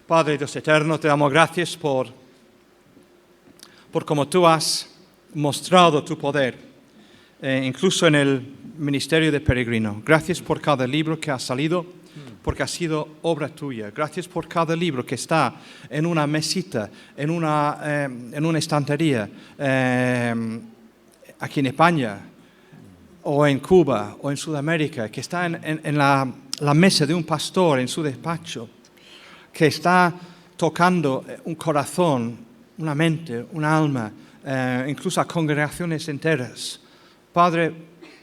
Padre Dios eterno, te damos gracias por cómo tú has mostrado tu poder, incluso en el ministerio de Peregrino. Gracias por cada libro que ha salido, porque ha sido obra tuya. Gracias por cada libro que está en una mesita, en una estantería, aquí en España, o en Cuba, o en Sudamérica, que está en la mesa de un pastor en su despacho, que está tocando un corazón, una mente, un alma, incluso a congregaciones enteras. Padre,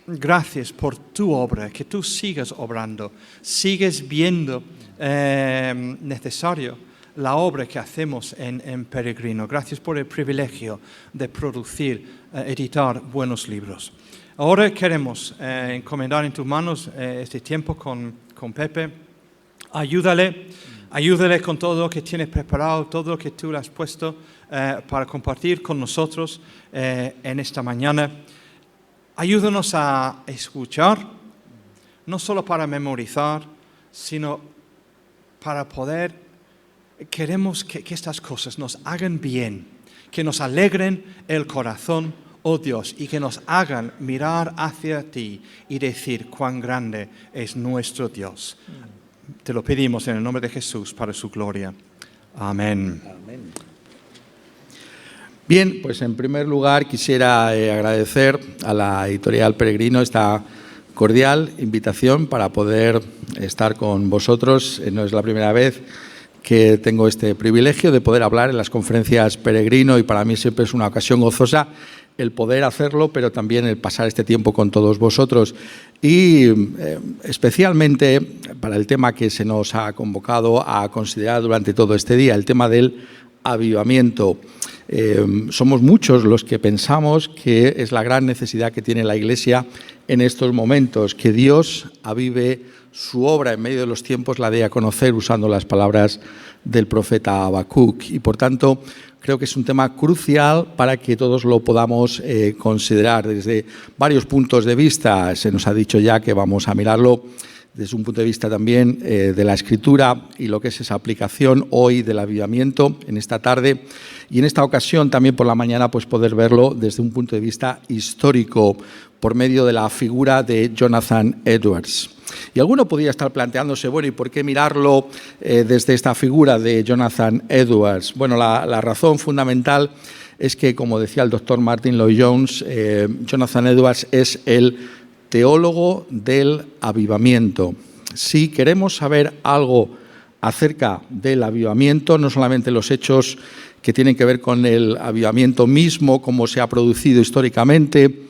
gracias por tu obra, que tú sigas obrando, sigues viendo necesario la obra que hacemos en Peregrino. Gracias por el privilegio de producir, editar buenos libros. Ahora queremos encomendar en tus manos este tiempo con Pepe. Ayúdale con todo lo que tienes preparado, todo lo que tú le has puesto para compartir con nosotros en esta mañana. Ayúdanos a escuchar, no solo para memorizar, sino para poder. Queremos que estas cosas nos hagan bien, que nos alegren el corazón, oh Dios, y que nos hagan mirar hacia ti y decir cuán grande es nuestro Dios. Te lo pedimos en el nombre de Jesús para su gloria. Amén. Amén. Bien, pues en primer lugar quisiera agradecer a la editorial Peregrino esta cordial invitación para poder estar con vosotros. No es la primera vez que tengo este privilegio de poder hablar en las conferencias Peregrino y para mí siempre es una ocasión gozosa el poder hacerlo, pero también el pasar este tiempo con todos vosotros. Y especialmente para el tema que se nos ha convocado a considerar durante todo este día, el tema del avivamiento. Somos muchos los que pensamos que es la gran necesidad que tiene la Iglesia en estos momentos, que Dios avive su obra en medio de los tiempos, la dé a conocer usando las palabras del profeta Habacuc. Y por tanto, creo que es un tema crucial para que todos lo podamos considerar desde varios puntos de vista. Se nos ha dicho ya que vamos a mirarlo desde un punto de vista también de la Escritura y lo que es esa aplicación hoy del avivamiento en esta tarde. Y en esta ocasión también por la mañana pues poder verlo desde un punto de vista histórico por medio de la figura de Jonathan Edwards. Y alguno podría estar planteándose, bueno, ¿y por qué mirarlo desde esta figura de Jonathan Edwards? Bueno, la razón fundamental es que, como decía el doctor Martin Lloyd-Jones, Jonathan Edwards es el teólogo del avivamiento. Si queremos saber algo acerca del avivamiento, no solamente los hechos que tienen que ver con el avivamiento mismo, cómo se ha producido históricamente,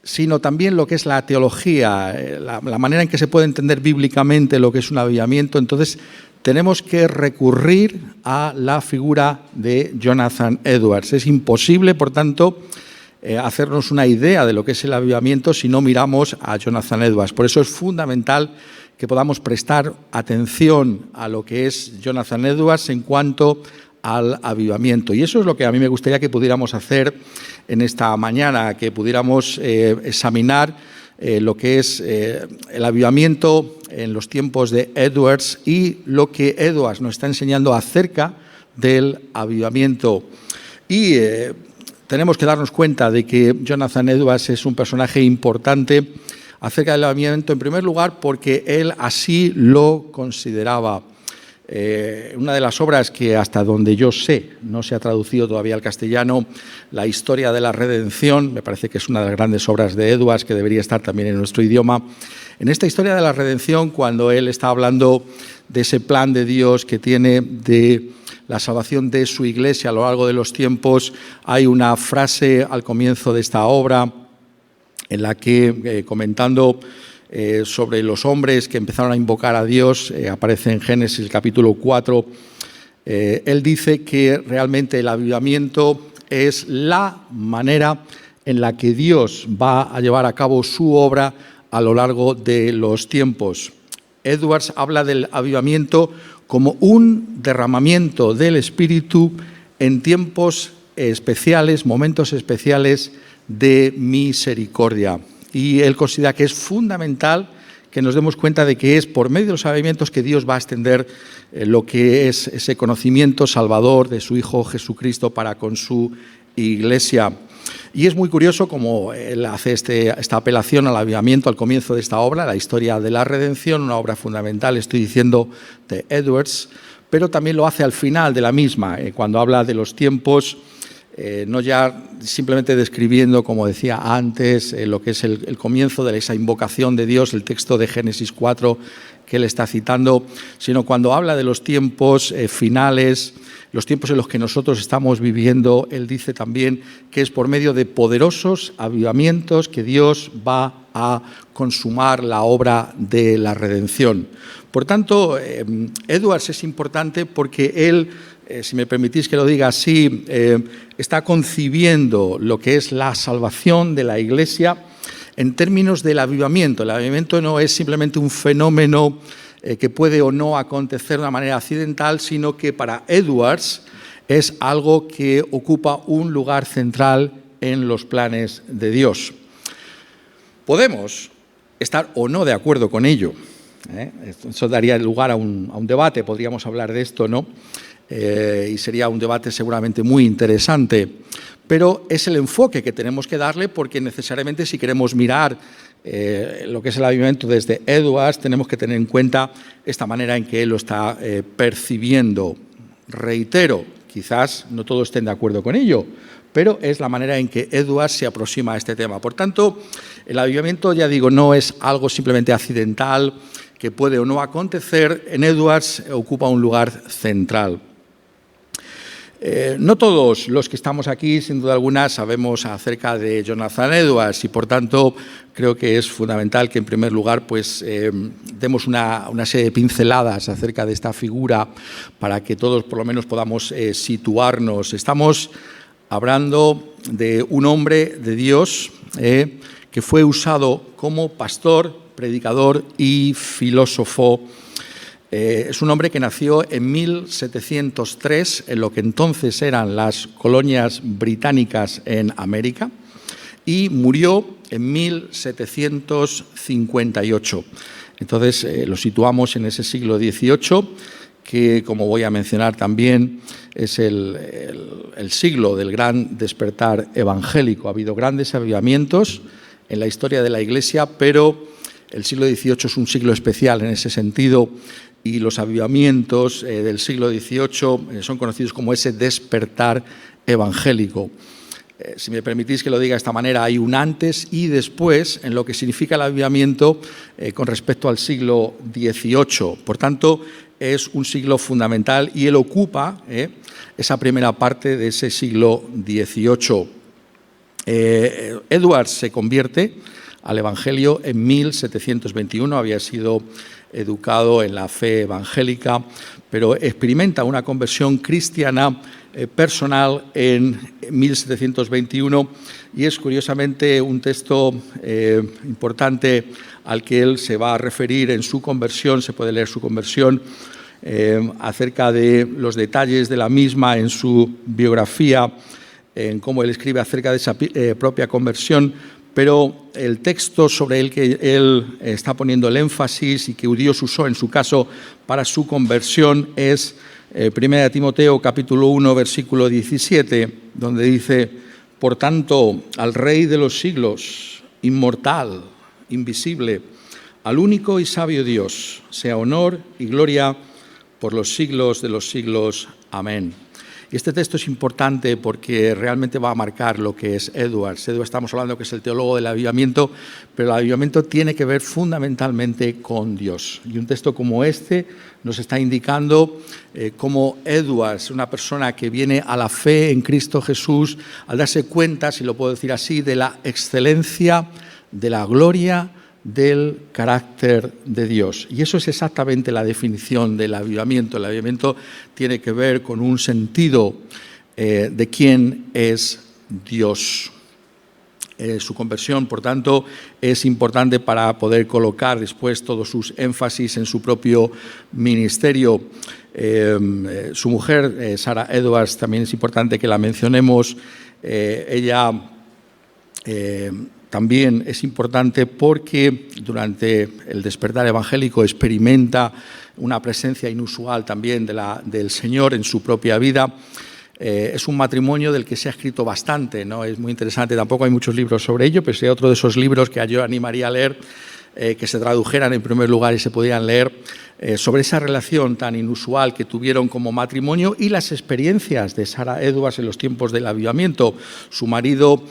sino también lo que es la teología, la manera en que se puede entender bíblicamente lo que es un avivamiento, entonces tenemos que recurrir a la figura de Jonathan Edwards. Es imposible, por tanto, hacernos una idea de lo que es el avivamiento si no miramos a Jonathan Edwards. Por eso es fundamental que podamos prestar atención a lo que es Jonathan Edwards en cuanto al avivamiento. Y eso es lo que a mí me gustaría que pudiéramos hacer en esta mañana, que pudiéramos examinar lo que es el avivamiento en los tiempos de Edwards y lo que Edwards nos está enseñando acerca del avivamiento. Y tenemos que darnos cuenta de que Jonathan Edwards es un personaje importante acerca del avivamiento, en primer lugar porque él así lo consideraba. Una de las obras que hasta donde yo sé no se ha traducido todavía al castellano, La historia de la redención, me parece que es una de las grandes obras de Edwards que debería estar también en nuestro idioma. En esta historia de la redención, cuando él está hablando de ese plan de Dios que tiene de la salvación de su iglesia a lo largo de los tiempos, hay una frase al comienzo de esta obra en la que, comentando sobre los hombres que empezaron a invocar a Dios, aparece en Génesis capítulo 4, él dice que realmente el avivamiento es la manera en la que Dios va a llevar a cabo su obra a lo largo de los tiempos. Edwards habla del avivamiento como un derramamiento del Espíritu en tiempos especiales, momentos especiales de misericordia. Y él considera que es fundamental que nos demos cuenta de que es por medio de los avivamientos que Dios va a extender lo que es ese conocimiento salvador de su Hijo Jesucristo para con su Iglesia. Y es muy curioso cómo él hace esta apelación al avivamiento al comienzo de esta obra, la historia de la redención, una obra fundamental, estoy diciendo, de Edwards, pero también lo hace al final de la misma, cuando habla de los tiempos, no ya simplemente describiendo, como decía antes, lo que es el comienzo de esa invocación de Dios, el texto de Génesis 4 que él está citando, sino cuando habla de los tiempos finales, los tiempos en los que nosotros estamos viviendo. Él dice también que es por medio de poderosos avivamientos que Dios va a consumar la obra de la redención. Por tanto, Edwards es importante porque él, si me permitís que lo diga así, está concibiendo lo que es la salvación de la Iglesia en términos del avivamiento. El avivamiento no es simplemente un fenómeno que puede o no acontecer de una manera accidental, sino que para Edwards es algo que ocupa un lugar central en los planes de Dios. Podemos estar o no de acuerdo con ello. Eso daría lugar a un debate, podríamos hablar de esto, ¿no? Y sería un debate seguramente muy interesante, pero es el enfoque que tenemos que darle, porque necesariamente si queremos mirar lo que es el avivamiento desde Edwards, tenemos que tener en cuenta esta manera en que él lo está percibiendo. Reitero, quizás no todos estén de acuerdo con ello, pero es la manera en que Edwards se aproxima a este tema. Por tanto, el avivamiento, ya digo, no es algo simplemente accidental que puede o no acontecer. En Edwards ocupa un lugar central. No todos los que estamos aquí, sin duda alguna, sabemos acerca de Jonathan Edwards, y por tanto creo que es fundamental que en primer lugar pues, demos una serie de pinceladas acerca de esta figura para que todos por lo menos podamos situarnos. Estamos hablando de un hombre de Dios que fue usado como pastor, predicador y filósofo. Es un hombre que nació en 1703, en lo que entonces eran las colonias británicas en América, y murió en 1758. Entonces lo situamos en ese siglo XVIII, que, como voy a mencionar también, es el siglo del gran despertar evangélico. Ha habido grandes avivamientos en la historia de la Iglesia, pero el siglo XVIII es un siglo especial en ese sentido, y los avivamientos del siglo XVIII son conocidos como ese despertar evangélico. Si me permitís que lo diga de esta manera, hay un antes y después en lo que significa el avivamiento con respecto al siglo XVIII. Por tanto, es un siglo fundamental y él ocupa esa primera parte de ese siglo XVIII. Edwards se convierte al Evangelio en 1721, había sido educado en la fe evangélica, pero experimenta una conversión cristiana personal en 1721, y es curiosamente un texto importante al que él se va a referir en su conversión. Se puede leer su conversión acerca de los detalles de la misma en su biografía, en cómo él escribe acerca de esa propia conversión. Pero el texto sobre el que él está poniendo el énfasis y que Dios usó en su caso para su conversión es 1 Timoteo capítulo 1, versículo 17, donde dice: por tanto, al Rey de los siglos, inmortal, invisible, al único y sabio Dios, sea honor y gloria por los siglos de los siglos. Amén. Y este texto es importante porque realmente va a marcar lo que es Edwards. Estamos hablando que es el teólogo del avivamiento, pero el avivamiento tiene que ver fundamentalmente con Dios. Y un texto como este nos está indicando cómo Edwards, una persona que viene a la fe en Cristo Jesús, al darse cuenta, si lo puedo decir así, de la excelencia, de la gloria, del carácter de Dios. Y eso es exactamente la definición del avivamiento. El avivamiento tiene que ver con un sentido de quién es Dios. Su conversión, por tanto, es importante para poder colocar después todos sus énfasis en su propio ministerio. Su mujer, Sarah Edwards, también es importante que la mencionemos. Ella también es importante porque durante el despertar evangélico experimenta una presencia inusual también del Señor en su propia vida. Es un matrimonio del que se ha escrito bastante, ¿no? Es muy interesante, tampoco hay muchos libros sobre ello, pero sería otro de esos libros que yo animaría a leer, que se tradujeran en primer lugar y se pudieran leer, sobre esa relación tan inusual que tuvieron como matrimonio y las experiencias de Sarah Edwards en los tiempos del avivamiento. Su marido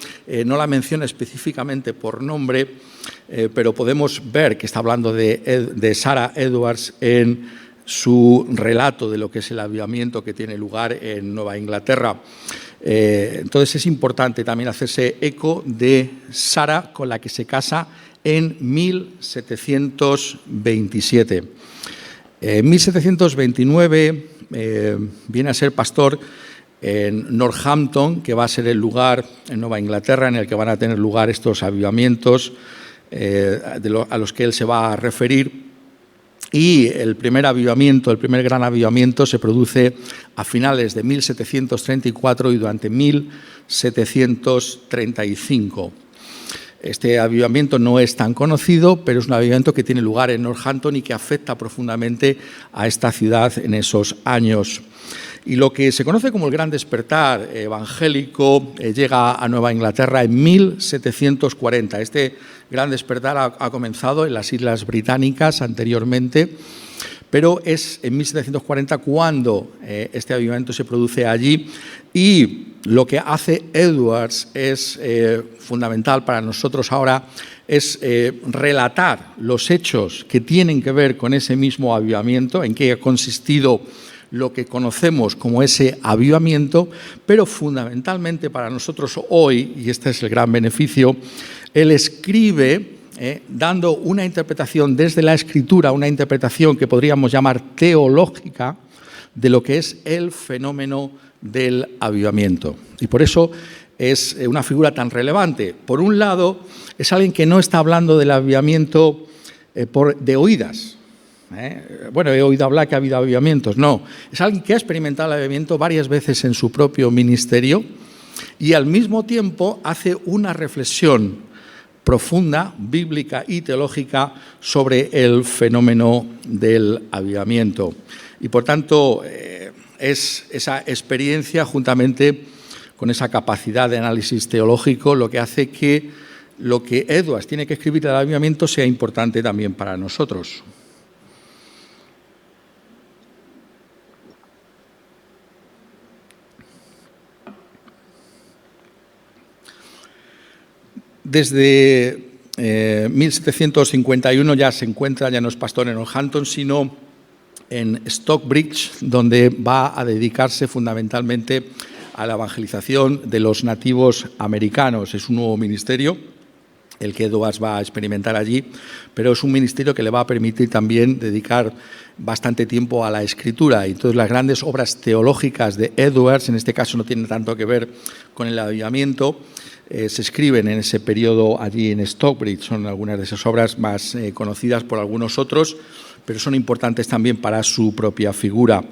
no la menciona específicamente por nombre, pero podemos ver que está hablando de Sarah Edwards en su relato de lo que es el avivamiento que tiene lugar en Nueva Inglaterra. Entonces es importante también hacerse eco de Sarah, con la que se casa en 1727. En 1729 viene a ser pastor en Northampton, que va a ser el lugar en Nueva Inglaterra en el que van a tener lugar estos avivamientos a los que él se va a referir. Y el primer avivamiento, el primer gran avivamiento, se produce a finales de 1734 y durante 1735. Este avivamiento no es tan conocido, pero es un avivamiento que tiene lugar en Northampton y que afecta profundamente a esta ciudad en esos años. Y lo que se conoce como el Gran Despertar evangélico llega a Nueva Inglaterra en 1740. Este Gran Despertar ha comenzado en las Islas Británicas anteriormente, pero es en 1740 cuando este avivamiento se produce allí, y lo que hace Edwards es fundamental para nosotros ahora, es relatar los hechos que tienen que ver con ese mismo avivamiento, en qué ha consistido lo que conocemos como ese avivamiento, pero fundamentalmente para nosotros hoy, y este es el gran beneficio, él escribe dando una interpretación desde la Escritura, una interpretación que podríamos llamar teológica de lo que es el fenómeno del avivamiento. Y por eso es una figura tan relevante. Por un lado, es alguien que no está hablando del avivamiento de oídas. Bueno, he oído hablar que ha habido avivamientos. No, es alguien que ha experimentado el avivamiento varias veces en su propio ministerio y al mismo tiempo hace una reflexión profunda, bíblica y teológica sobre el fenómeno del avivamiento. Y por tanto, es esa experiencia juntamente con esa capacidad de análisis teológico lo que hace que lo que Edwards tiene que escribir del avivamiento sea importante también para nosotros. Desde 1751 ya se encuentra, ya no es pastor en Northampton, sino en Stockbridge, donde va a dedicarse fundamentalmente a la evangelización de los nativos americanos. Es un nuevo ministerio el que Edwards va a experimentar allí, pero es un ministerio que le va a permitir también dedicar bastante tiempo a la escritura. Y entonces las grandes obras teológicas de Edwards, en este caso no tienen tanto que ver con el avivamiento, se escriben en ese periodo allí en Stockbridge. Son algunas de esas obras más conocidas por algunos otros, pero son importantes también para su propia figura.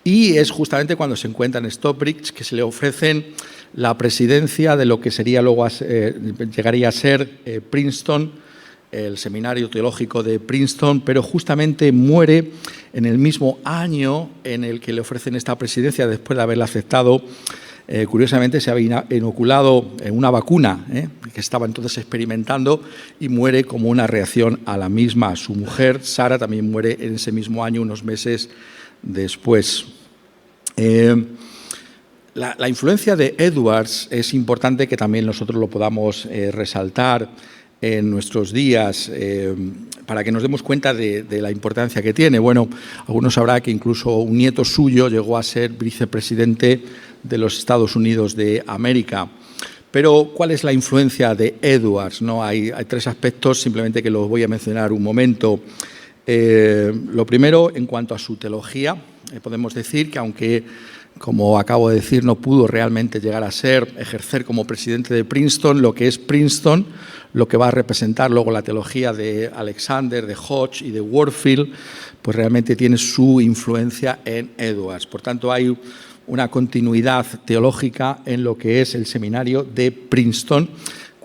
Y es justamente cuando se encuentra en Stockbridge que se le ofrecen la presidencia de lo que sería luego llegaría a ser Princeton, el seminario teológico de Princeton, pero justamente muere en el mismo año en el que le ofrecen esta presidencia, después de haberla aceptado. Curiosamente se había inoculado una vacuna que estaba entonces experimentando y muere como una reacción a la misma. Su mujer, Sarah, también muere en ese mismo año, unos meses después. La influencia de Edwards es importante que también nosotros lo podamos resaltar en nuestros días para que nos demos cuenta de la importancia que tiene. Bueno, algunos sabrán que incluso un nieto suyo llegó a ser vicepresidente de los Estados Unidos de América. Pero, ¿cuál es la influencia de Edwards? ¿No? Hay tres aspectos, simplemente que los voy a mencionar un momento. Lo primero, en cuanto a su teología, podemos decir que aunque, como acabo de decir, no pudo realmente llegar a ejercer como presidente de Princeton, lo que es Princeton, lo que va a representar luego la teología de Alexander, de Hodge y de Warfield, pues realmente tiene su influencia en Edwards. Por tanto, hay una continuidad teológica en lo que es el seminario de Princeton,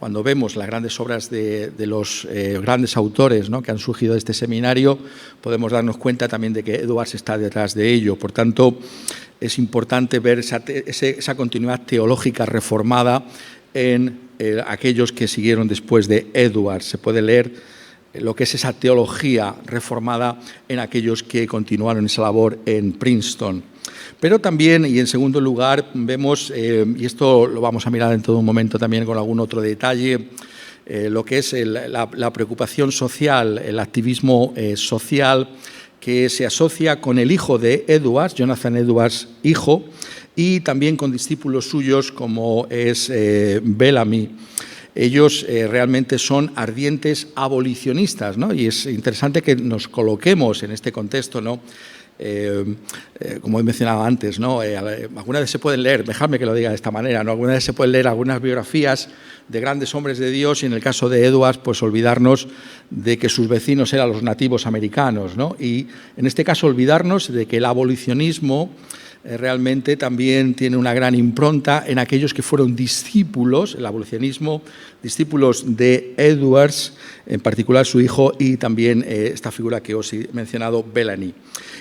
cuando vemos las grandes obras de los grandes autores, ¿no?, que han surgido de este seminario, podemos darnos cuenta también de que Edwards está detrás de ello. Por tanto, es importante ver esa continuidad teológica reformada en aquellos que siguieron después de Edwards. Se puede leer lo que es esa teología reformada en aquellos que continuaron esa labor en Princeton. Pero también, y en segundo lugar, vemos, y esto lo vamos a mirar en todo un momento también con algún otro detalle, lo que es la preocupación social, el activismo social que se asocia con el hijo de Edwards, Jonathan Edwards, hijo, y también con discípulos suyos como es Bellamy. Ellos realmente son ardientes abolicionistas, ¿no? Y es interesante que nos coloquemos en este contexto, ¿no? Como he mencionado antes, ¿no? Algunas veces se pueden leer, dejadme que lo diga de esta manera, ¿no? Algunas veces se pueden leer algunas biografías de grandes hombres de Dios y en el caso de Edwards, pues olvidarnos de que sus vecinos eran los nativos americanos, ¿no? Y en este caso olvidarnos de que el abolicionismo realmente también tiene una gran impronta en aquellos que fueron discípulos, el abolicionismo, discípulos de Edwards, en particular su hijo, y también esta figura que os he mencionado, Bellamy.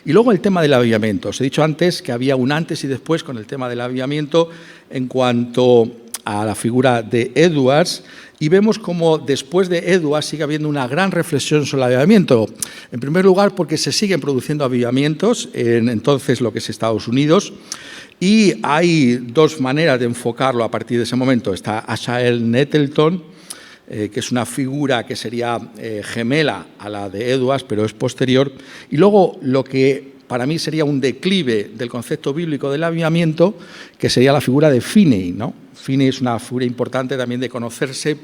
Y luego el tema del avivamiento. Os he dicho antes que había un antes y después con el tema del avivamiento en cuanto a la figura de Edwards, y vemos como después de Edwards sigue habiendo una gran reflexión sobre el avivamiento. En primer lugar, porque se siguen produciendo avivamientos en entonces lo que es Estados Unidos, y hay dos maneras de enfocarlo a partir de ese momento. Está Asahel Nettleton, que es una figura que sería gemela a la de Edwards, pero es posterior, y luego lo que para mí sería un declive del concepto bíblico del avivamiento, que sería la figura de Finney, ¿no? Finney es una figura importante también de conocerse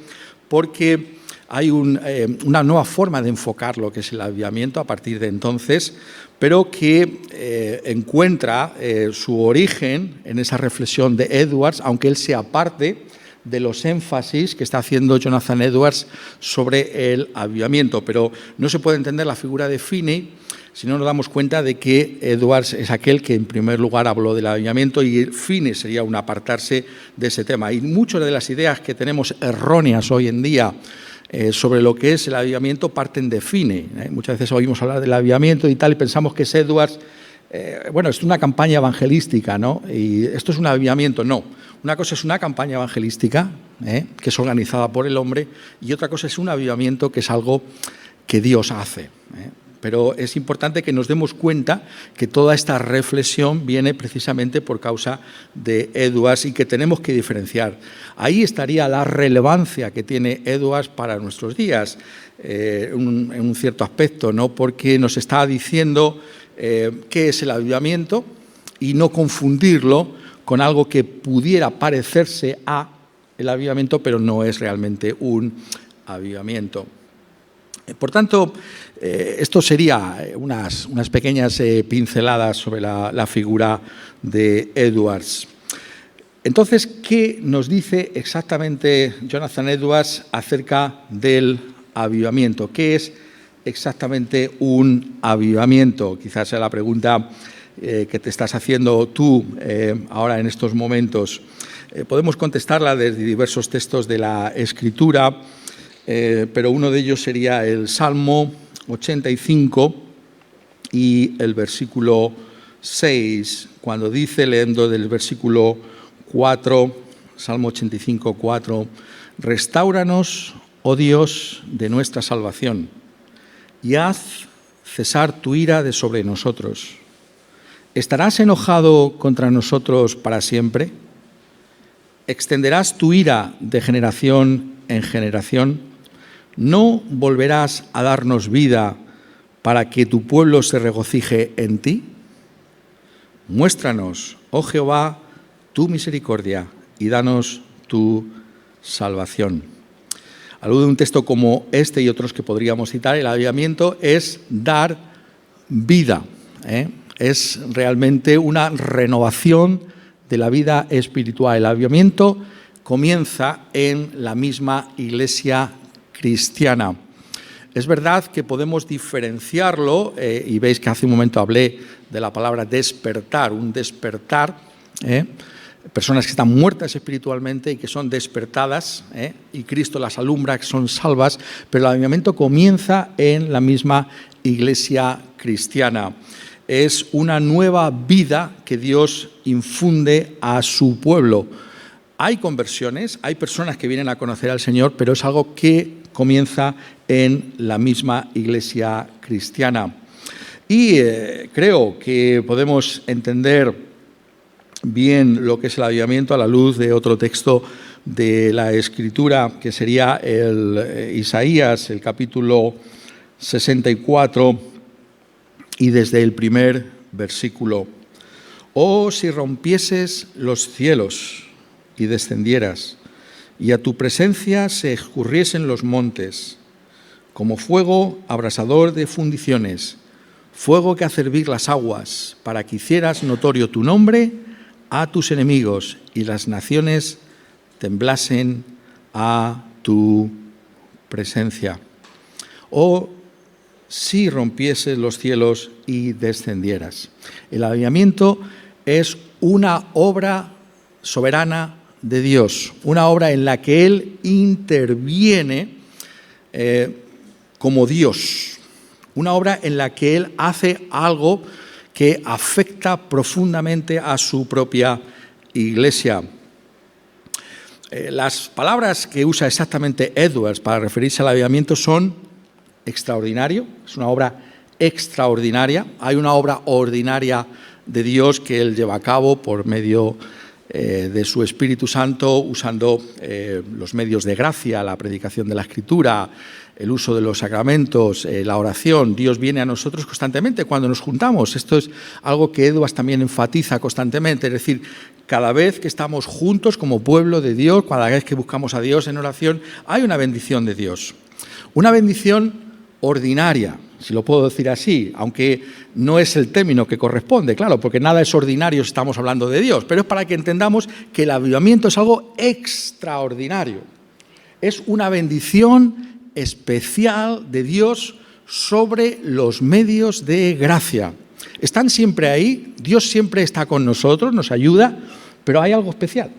porque hay una nueva forma de enfocar lo que es el avivamiento a partir de entonces, pero que encuentra su origen en esa reflexión de Edwards, aunque él se aparte de los énfasis que está haciendo Jonathan Edwards sobre el avivamiento. Pero no se puede entender la figura de Finney si no nos damos cuenta de que Edwards es aquel que en primer lugar habló del avivamiento y Finney sería un apartarse de ese tema. Y muchas de las ideas que tenemos erróneas hoy en día sobre lo que es el avivamiento parten de Finney. Muchas veces oímos hablar del avivamiento y tal y pensamos que es Edwards. Bueno, es una campaña evangelística, ¿no? Y esto es un avivamiento, no. Una cosa es una campaña evangelística, que es organizada por el hombre, y otra cosa es un avivamiento que es algo que Dios hace. Pero es importante que nos demos cuenta que toda esta reflexión viene precisamente por causa de Edwards y que tenemos que diferenciar. Ahí estaría la relevancia que tiene Edwards para nuestros días, en un cierto aspecto, ¿no? Porque nos está diciendo qué es el avivamiento y no confundirlo con algo que pudiera parecerse a el avivamiento, pero no es realmente un avivamiento. Por tanto, esto sería unas pequeñas pinceladas sobre la figura de Edwards. Entonces, ¿qué nos dice exactamente Jonathan Edwards acerca del avivamiento? ¿Qué es exactamente un avivamiento? Quizás sea la pregunta que te estás haciendo tú ahora en estos momentos. Podemos contestarla desde diversos textos de la Escritura, pero uno de ellos sería el Salmo 85 y el versículo 6, cuando dice, leyendo del versículo 4, Salmo 85, 4, «Restáuranos, oh Dios, de nuestra salvación, y haz cesar tu ira de sobre nosotros. ¿Estarás enojado contra nosotros para siempre? ¿Extenderás tu ira de generación en generación? ¿No volverás a darnos vida para que tu pueblo se regocije en ti? Muéstranos, oh Jehová, tu misericordia y danos tu salvación». A luz de un texto como este y otros que podríamos citar, el avivamiento es dar vida, es realmente una renovación de la vida espiritual. El avivamiento comienza en la misma iglesia cristiana. Es verdad que podemos diferenciarlo, y veis que hace un momento hablé de la palabra despertar, un despertar, personas que están muertas espiritualmente y que son despertadas, y Cristo las alumbra, que son salvas, pero el avivamiento comienza en la misma iglesia cristiana. Es una nueva vida que Dios infunde a su pueblo. Hay conversiones, hay personas que vienen a conocer al Señor, pero es algo que comienza en la misma iglesia cristiana. Y creo que podemos entender bien lo que es el avivamiento a la luz de otro texto de la Escritura, que sería el Isaías, el capítulo 64, y desde el primer versículo. Oh, si rompieses los cielos y descendieras, y a tu presencia se escurriesen los montes, como fuego abrasador de fundiciones, fuego que hace hervir las aguas, para que hicieras notorio tu nombre a tus enemigos, y las naciones temblasen a tu presencia. Oh, si rompieses los cielos y descendieras. El avivamiento es una obra soberana de Dios, una obra en la que Él interviene como Dios, una obra en la que Él hace algo que afecta profundamente a su propia iglesia. Las palabras que usa exactamente Edwards para referirse al avivamiento son extraordinario, es una obra extraordinaria. Hay una obra ordinaria de Dios que Él lleva a cabo por medio de su Espíritu Santo, usando los medios de gracia, la predicación de la Escritura, el uso de los sacramentos, la oración. Dios viene a nosotros constantemente cuando nos juntamos. Esto es algo que Edwards también enfatiza constantemente, es decir, cada vez que estamos juntos como pueblo de Dios, cada vez que buscamos a Dios en oración, hay una bendición de Dios. Una bendición ordinaria, si lo puedo decir así, aunque no es el término que corresponde, claro, porque nada es ordinario si estamos hablando de Dios, pero es para que entendamos que el avivamiento es algo extraordinario. Es una bendición especial de Dios sobre los medios de gracia. Están siempre ahí, Dios siempre está con nosotros, nos ayuda, pero hay algo especial.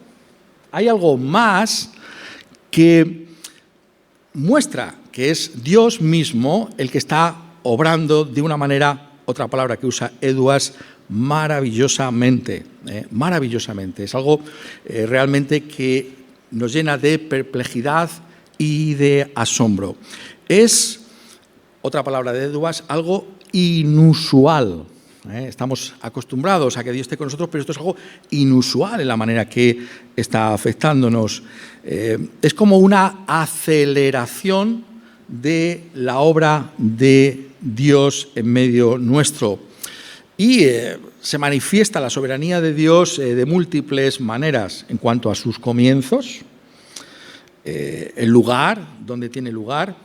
Hay algo más que muestra que es Dios mismo el que está obrando de una manera, otra palabra que usa Edwards, maravillosamente. Maravillosamente. Es algo realmente que nos llena de perplejidad y de asombro. Es, otra palabra de Edwards, algo inusual. Estamos acostumbrados a que Dios esté con nosotros, pero esto es algo inusual en la manera que está afectándonos. Es como una aceleración de la obra de Dios en medio nuestro. Y se manifiesta la soberanía de Dios de múltiples maneras en cuanto a sus comienzos, el lugar donde tiene lugar,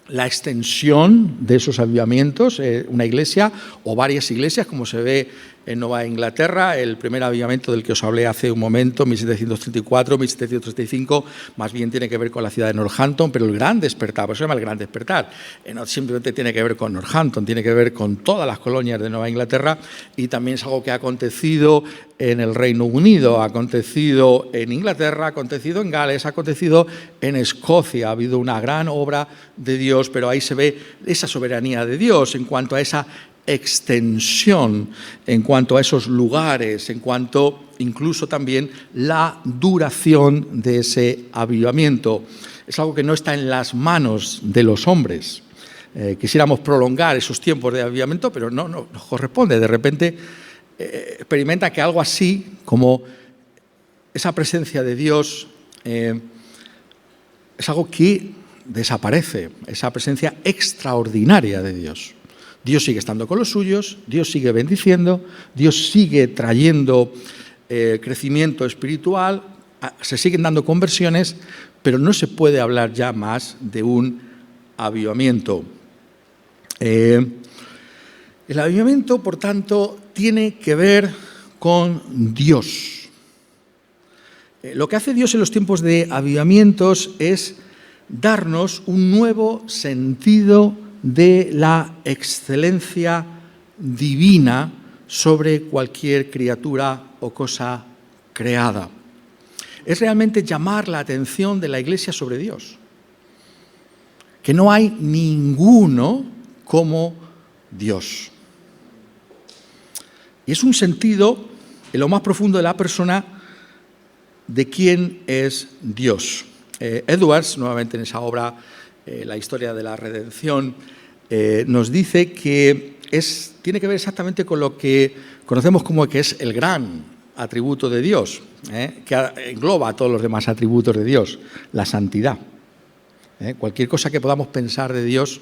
la extensión de esos avivamientos, una iglesia o varias iglesias, como se ve en Nueva Inglaterra, el primer avivamiento del que os hablé hace un momento, 1734, 1735, más bien tiene que ver con la ciudad de Northampton, pero el gran despertar, por eso se llama el gran despertar, no simplemente tiene que ver con Northampton, tiene que ver con todas las colonias de Nueva Inglaterra, y también es algo que ha acontecido en el Reino Unido, ha acontecido en Inglaterra, ha acontecido en Gales, ha acontecido en Escocia. Ha habido una gran obra de Dios, pero ahí se ve esa soberanía de Dios en cuanto a esa extensión, en cuanto a esos lugares, en cuanto incluso también la duración de ese avivamiento. Es algo que no está en las manos de los hombres. Quisiéramos prolongar esos tiempos de avivamiento, pero no nos corresponde. De repente experimenta que algo así, como esa presencia de Dios, es algo que desaparece, esa presencia extraordinaria de Dios. Dios sigue estando con los suyos, Dios sigue bendiciendo, Dios sigue trayendo crecimiento espiritual, se siguen dando conversiones, pero no se puede hablar ya más de un avivamiento. El avivamiento, por tanto, tiene que ver con Dios. Lo que hace Dios en los tiempos de avivamientos es darnos un nuevo sentido de la excelencia divina sobre cualquier criatura o cosa creada. Es realmente llamar la atención de la Iglesia sobre Dios. Que no hay ninguno como Dios. Y es un sentido en lo más profundo de la persona de quién es Dios. Edwards, nuevamente en esa obra, La historia de la redención, nos dice que tiene que ver exactamente con lo que conocemos como que es el gran atributo de Dios, que engloba a todos los demás atributos de Dios, la santidad. Cualquier cosa que podamos pensar de Dios,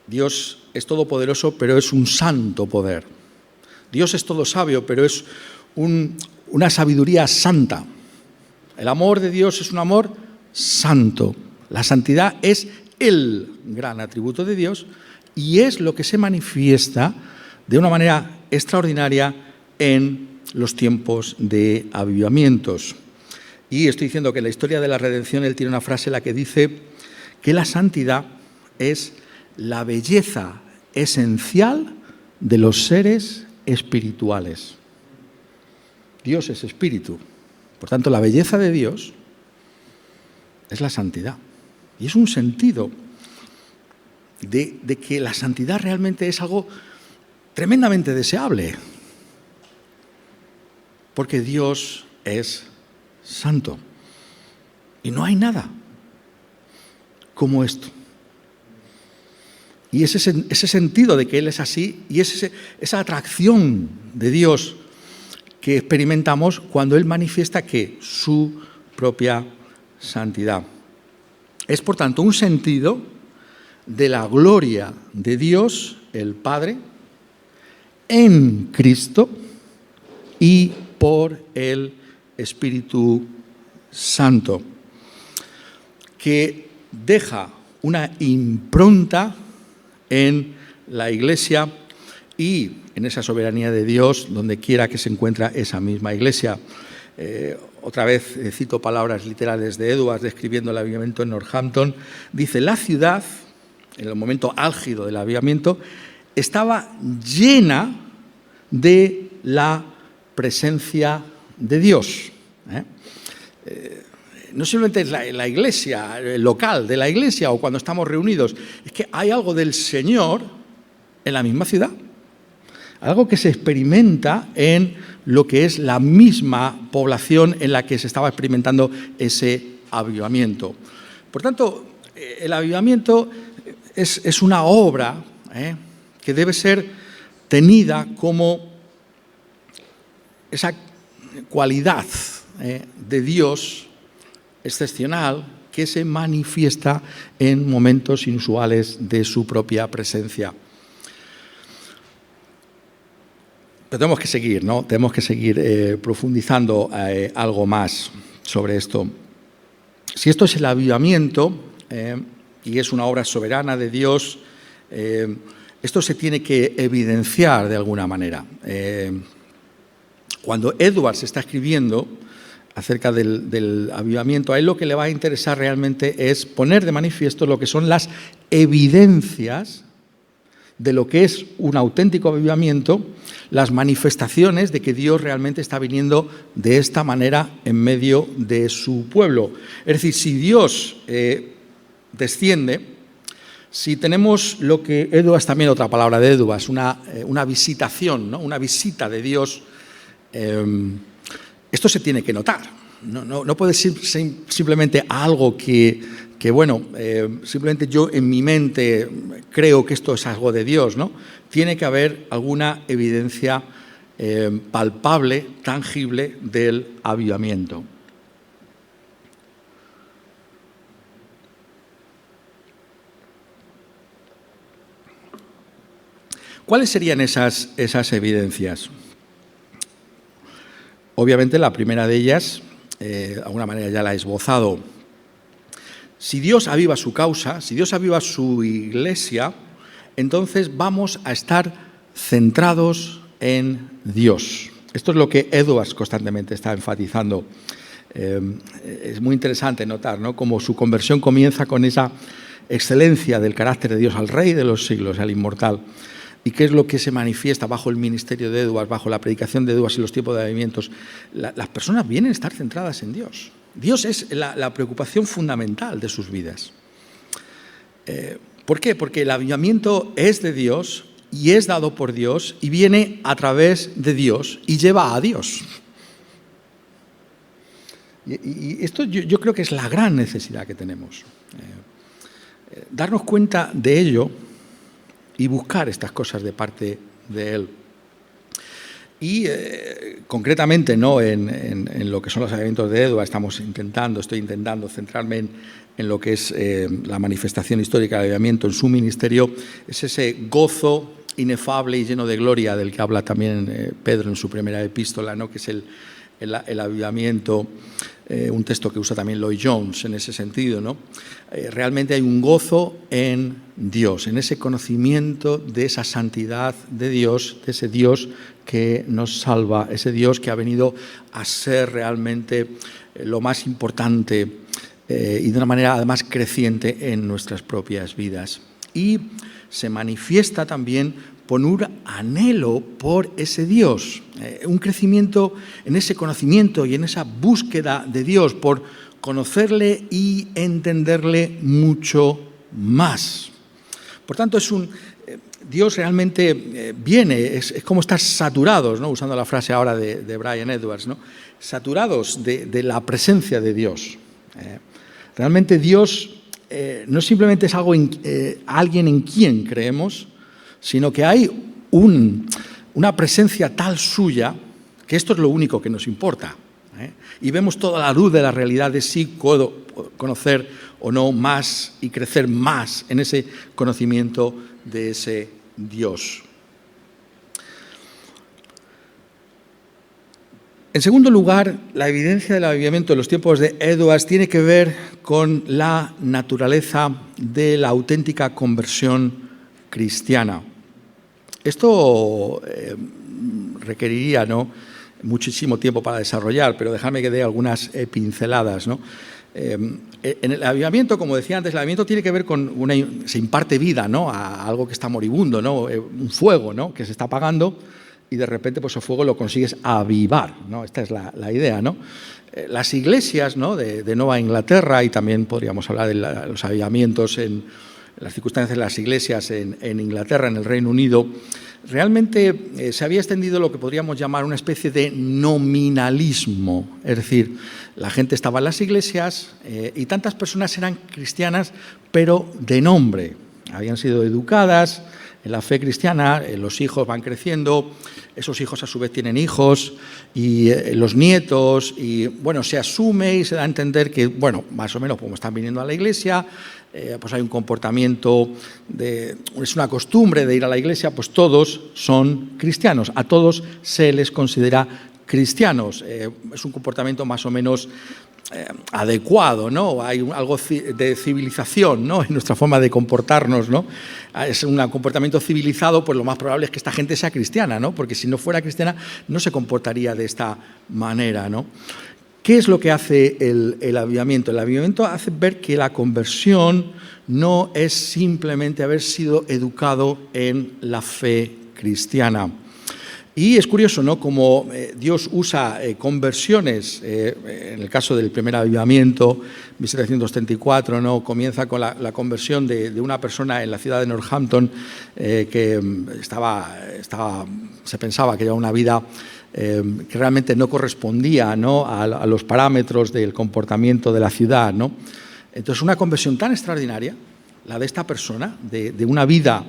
Dios es todopoderoso, pero es un santo poder. Dios es todo sabio, pero es una sabiduría santa. El amor de Dios es un amor santo. La santidad es el gran atributo de Dios y es lo que se manifiesta de una manera extraordinaria en los tiempos de avivamientos. Y estoy diciendo que en la historia de la redención él tiene una frase en la que dice que la santidad es la belleza esencial de los seres espirituales. Dios es espíritu. Por tanto, la belleza de Dios es la santidad. Y es un sentido de que la santidad realmente es algo tremendamente deseable. Porque Dios es santo. Y no hay nada como esto. Y ese sentido de que Él es así y esa atracción de Dios que experimentamos cuando Él manifiesta que su propia santidad. Es, por tanto, un sentido de la gloria de Dios, el Padre, en Cristo y por el Espíritu Santo, que deja una impronta en la Iglesia y en esa soberanía de Dios donde quiera que se encuentra esa misma Iglesia. Otra vez cito palabras literales de Edwards describiendo el avivamiento en Northampton. Dice, la ciudad, en el momento álgido del avivamiento, estaba llena de la presencia de Dios. No simplemente es la iglesia, el local de la iglesia o cuando estamos reunidos, es que hay algo del Señor en la misma ciudad. Algo que se experimenta en lo que es la misma población en la que se estaba experimentando ese avivamiento. Por tanto, el avivamiento es una obra que debe ser tenida como esa cualidad de Dios excepcional que se manifiesta en momentos inusuales de su propia presencia. Pero tenemos que seguir, ¿no? Tenemos que seguir profundizando algo más sobre esto. Si esto es el avivamiento y es una obra soberana de Dios, esto se tiene que evidenciar de alguna manera. Cuando Edwards está escribiendo acerca del avivamiento, a él lo que le va a interesar realmente es poner de manifiesto lo que son las evidencias de lo que es un auténtico avivamiento, las manifestaciones de que Dios realmente está viniendo de esta manera en medio de su pueblo. Es decir, si Dios desciende, si tenemos lo que Edwards, también otra palabra de Edwards, una visitación, ¿no? Una visita de Dios, esto se tiene que notar. No puede ser simplemente algo que simplemente yo en mi mente creo que esto es algo de Dios, ¿no? Tiene que haber alguna evidencia palpable, tangible del avivamiento. ¿Cuáles serían esas evidencias? Obviamente la primera de ellas, de alguna manera ya la he esbozado. Si Dios aviva su causa, si Dios aviva su iglesia, entonces vamos a estar centrados en Dios. Esto es lo que Edwards constantemente está enfatizando. Es muy interesante notar, ¿no?, cómo su conversión comienza con esa excelencia del carácter de Dios al Rey de los siglos, al inmortal. ¿Y qué es lo que se manifiesta bajo el ministerio de Edwards, bajo la predicación de Edwards y los tiempos de avivamientos? Las personas vienen a estar centradas en Dios. Dios es la preocupación fundamental de sus vidas. ¿Por qué? Porque el avivamiento es de Dios y es dado por Dios y viene a través de Dios y lleva a Dios. Y esto yo creo que es la gran necesidad que tenemos. Darnos cuenta de ello y buscar estas cosas de parte de Él. Y concretamente, ¿no?, en lo que son los avivamientos de Edwards, estoy intentando centrarme en lo que es la manifestación histórica del avivamiento en su ministerio. Es ese gozo inefable y lleno de gloria del que habla también Pedro en su primera epístola, ¿no?, que es el avivamiento, un texto que usa también Lloyd Jones en ese sentido, ¿no? Realmente hay un gozo en Dios, en ese conocimiento de esa santidad de Dios, de ese Dios que nos salva, ese Dios que ha venido a ser realmente lo más importante y de una manera además creciente en nuestras propias vidas. Y se manifiesta también por un anhelo por ese Dios, un crecimiento en ese conocimiento y en esa búsqueda de Dios, por conocerle y entenderle mucho más. Por tanto, Dios realmente viene, es como estar saturados, ¿no?, usando la frase ahora de Brian Edwards, ¿no?, saturados de la presencia de Dios. Realmente Dios no simplemente es alguien en quien creemos, sino que hay una presencia tal suya que esto es lo único que nos importa. Y vemos toda la luz de la realidad de si puedo conocer o no más y crecer más en ese conocimiento de ese Dios. En segundo lugar, la evidencia del avivamiento de los tiempos de Edwards tiene que ver con la naturaleza de la auténtica conversión cristiana. Esto requeriría, ¿no?, muchísimo tiempo para desarrollar, pero dejadme que dé algunas pinceladas, ¿no? En el avivamiento, como decía antes, el avivamiento tiene que ver con se imparte vida, ¿no?, a algo que está moribundo, ¿no?, un fuego, ¿no?, que se está apagando y de repente pues el fuego lo consigues avivar, ¿no? Esta es la idea, ¿no? Las iglesias, ¿no?, de Nueva Inglaterra, y también podríamos hablar de los avivamientos en las circunstancias de las iglesias en Inglaterra, en el Reino Unido, realmente se había extendido lo que podríamos llamar una especie de nominalismo. Es decir, la gente estaba en las iglesias y tantas personas eran cristianas, pero de nombre. Habían sido educadas en la fe cristiana, los hijos van creciendo, esos hijos a su vez tienen hijos y los nietos, y bueno, se asume y se da a entender que, bueno, más o menos como están viniendo a la iglesia, pues hay un comportamiento, es una costumbre de ir a la iglesia, pues todos son cristianos, a todos se les considera cristianos. Es un comportamiento más o menos adecuado, ¿no? Hay algo de civilización, ¿no?, en nuestra forma de comportarnos, ¿no? Es un comportamiento civilizado, pues lo más probable es que esta gente sea cristiana, ¿no?, porque si no fuera cristiana no se comportaría de esta manera, ¿no? ¿Qué es lo que hace el avivamiento? El avivamiento hace ver que la conversión no es simplemente haber sido educado en la fe cristiana. Y es curioso, ¿no?, como Dios usa conversiones. En el caso del primer avivamiento, 1734, ¿no?, comienza con la conversión de una persona en la ciudad de Northampton que se pensaba que llevaba una vida que realmente no correspondía, ¿no?, a los parámetros del comportamiento de la ciudad, ¿no? Entonces, una conversión tan extraordinaria, la de esta persona, de una vida